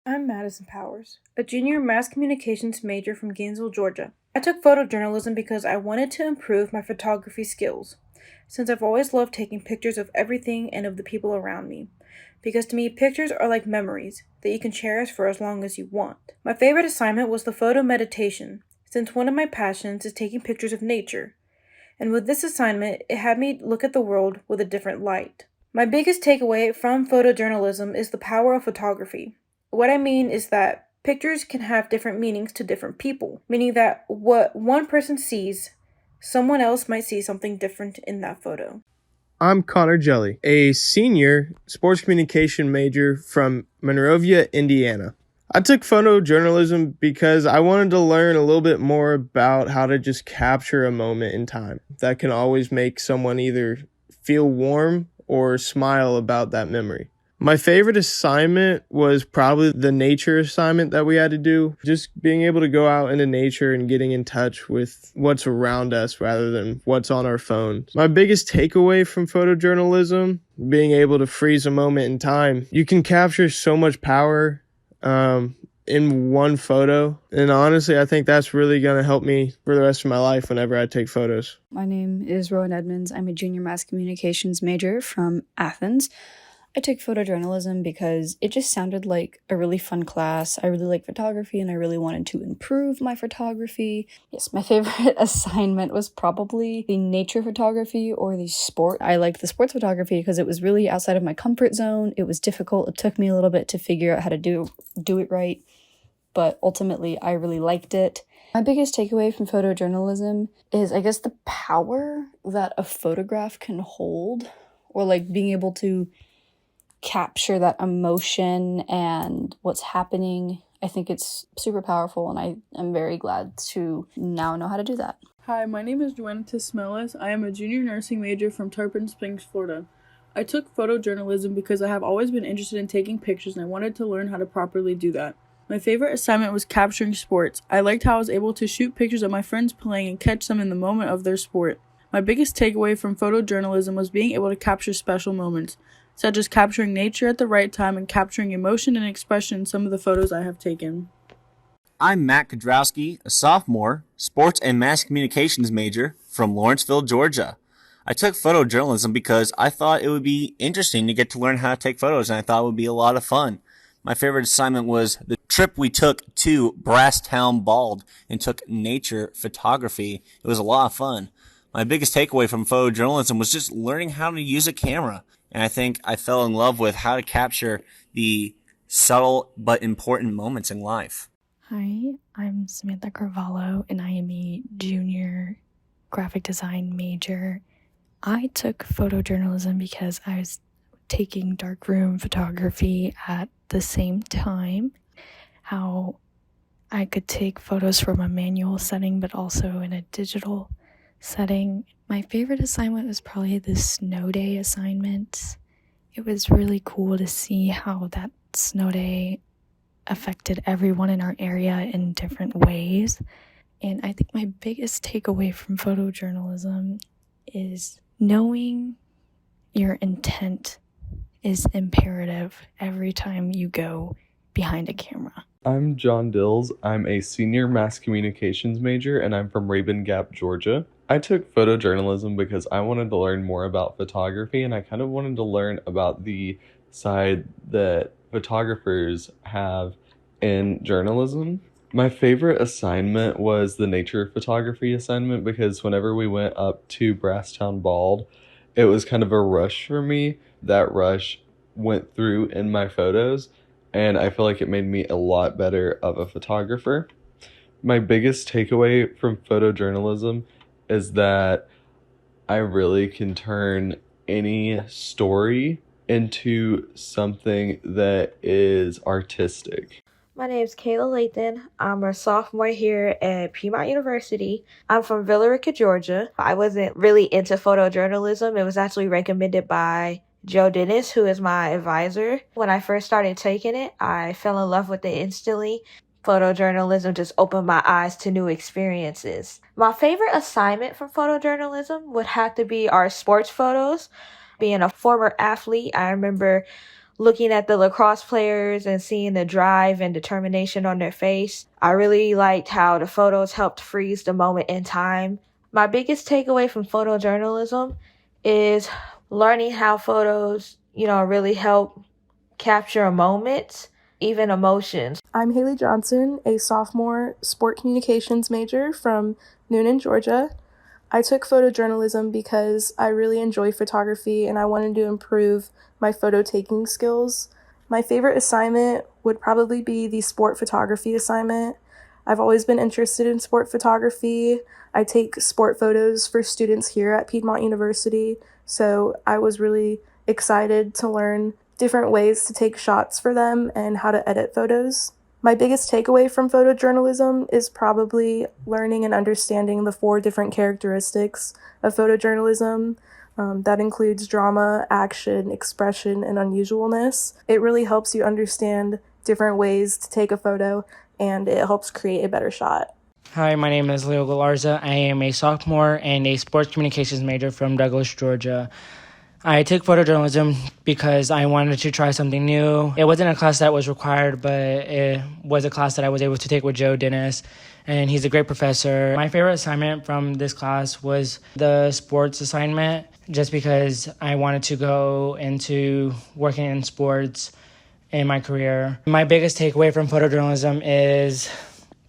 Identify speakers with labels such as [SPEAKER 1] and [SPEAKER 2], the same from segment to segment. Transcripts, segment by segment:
[SPEAKER 1] I'm Madison Powers, a junior mass communications major from Gainesville, Georgia. I took photojournalism because I wanted to improve my photography skills, since I've always loved taking pictures of everything and of the people around me. Because to me, pictures are like memories that you can cherish for as long as you want. My favorite assignment was the photo meditation, since one of my passions is taking pictures of nature. And with this assignment, it had me look at the world with a different light. My biggest takeaway from photojournalism is the power of photography. What I mean is that pictures can have different meanings to different people, meaning that what one person sees, someone else might see something different in that photo.
[SPEAKER 2] I'm Connor Jelly, a senior sports communication major from Monrovia, Indiana. I took photojournalism because I wanted to learn a little bit more about how to just capture a moment in time that can always make someone either feel warm or smile about that memory. My favorite assignment was probably the nature assignment that we had to do. Just being able to go out into nature and getting in touch with what's around us rather than what's on our phones. My biggest takeaway from photojournalism, being able to freeze a moment in time. You can capture so much power in one photo. And honestly, I think that's really going to help me for the rest of my life whenever I take photos.
[SPEAKER 3] My name is Rowan Edmonds. I'm a junior mass communications major from Athens. I took photojournalism because it just sounded like a really fun class. I really like photography and I really wanted to improve my photography. Yes, my favorite assignment was probably the nature photography or the sport. I liked the sports photography because it was really outside of my comfort zone. It was difficult. It took me a little bit to figure out how to do it right, but ultimately I really liked it. My biggest takeaway from photojournalism is, I guess, the power that a photograph can hold, or like being able to capture that emotion and what's happening. I think it's super powerful, and I am very glad to now know how to do that.
[SPEAKER 4] Hi, my name is Joanna Tismelis. I am a junior nursing major from Tarpon Springs, Florida. I took photojournalism because I have always been interested in taking pictures and I wanted to learn how to properly do that. My favorite assignment was capturing sports. I liked how I was able to shoot pictures of my friends playing and catch them in the moment of their sport. My biggest takeaway from photojournalism was being able to capture special moments, such as capturing nature at the right time and capturing emotion and expression in some of the photos I have taken.
[SPEAKER 5] I'm Matt Cadrowski, a sophomore, sports and mass communications major from Lawrenceville, Georgia. I took photojournalism because I thought it would be interesting to get to learn how to take photos, and I thought it would be a lot of fun. My favorite assignment was the trip we took to Brasstown Bald and took nature photography. It was a lot of fun. My biggest takeaway from photojournalism was just learning how to use a camera. And I think I fell in love with how to capture the subtle but important moments in life.
[SPEAKER 6] Hi, I'm Samantha Gravalo, and I am a junior graphic design major. I took photojournalism because I was taking darkroom photography at the same time. How I could take photos from a manual setting, but also in a digital setting. My favorite assignment was probably the snow day assignment. It was really cool to see how that snow day affected everyone in our area in different ways. And I think my biggest takeaway from photojournalism is knowing your intent is imperative every time you go behind a camera.
[SPEAKER 7] I'm John Dills. I'm a senior mass communications major, and I'm from Rabun Gap, Georgia. I took photojournalism because I wanted to learn more about photography, and I kind of wanted to learn about the side that photographers have in journalism. My favorite assignment was the nature photography assignment because whenever we went up to Brasstown Bald, it was kind of a rush for me. That rush went through in my photos, and I feel like it made me a lot better of a photographer. My biggest takeaway from photojournalism is that I really can turn any story into something that is artistic.
[SPEAKER 8] My name is Kayla Lathan. I'm a sophomore here at Piedmont University. I'm from Villa Rica, Georgia. I wasn't really into photojournalism. It was actually recommended by Joe Dennis, who is my advisor. When I first started taking it, I fell in love with it instantly. Photojournalism just opened my eyes to new experiences. My favorite assignment from photojournalism would have to be our sports photos. Being a former athlete, I remember looking at the lacrosse players and seeing the drive and determination on their face. I really liked how the photos helped freeze the moment in time. My biggest takeaway from photojournalism is learning how photos, really help capture a moment, even emotions.
[SPEAKER 9] I'm Haley Johnson, a sophomore sport communications major from Noonan, Georgia. I took photojournalism because I really enjoy photography and I wanted to improve my photo taking skills. My favorite assignment would probably be the sport photography assignment. I've always been interested in sport photography. I take sport photos for students here at Piedmont University, so I was really excited to learn different ways to take shots for them and how to edit photos. My biggest takeaway from photojournalism is probably learning and understanding the 4 different characteristics of photojournalism. That includes drama, action, expression, and unusualness. It really helps you understand different ways to take a photo, and it helps create a better shot.
[SPEAKER 10] Hi, my name is Leo Galarza. I am a sophomore and a sports communications major from Douglas, Georgia. I took photojournalism because I wanted to try something new. It wasn't a class that was required, but it was a class that I was able to take with Joe Dennis, and he's a great professor. My favorite assignment from this class was the sports assignment, just because I wanted to go into working in sports in my career. My biggest takeaway from photojournalism is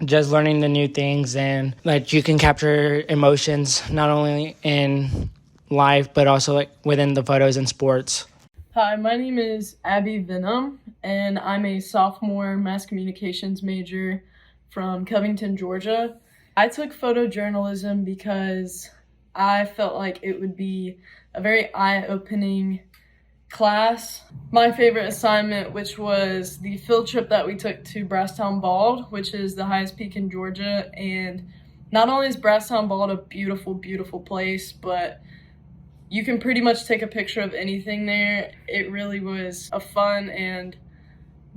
[SPEAKER 10] just learning the new things, and you can capture emotions not only in life, but also within the photos and sports.
[SPEAKER 4] Hi, my name is Abby Venom, and I'm a sophomore mass communications major from Covington, Georgia. I took photojournalism because I felt like it would be a very eye-opening class. My favorite assignment, which was the field trip that we took to Brasstown Bald, which is the highest peak in Georgia. And not only is Brasstown Bald a beautiful, beautiful place, but you can pretty much take a picture of anything there. It really was a fun and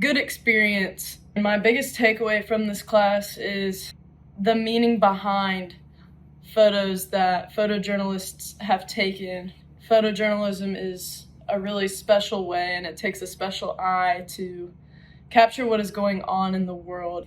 [SPEAKER 4] good experience. And my biggest takeaway from this class is the meaning behind photos that photojournalists have taken. Photojournalism is a really special way, and it takes a special eye to capture what is going on in the world.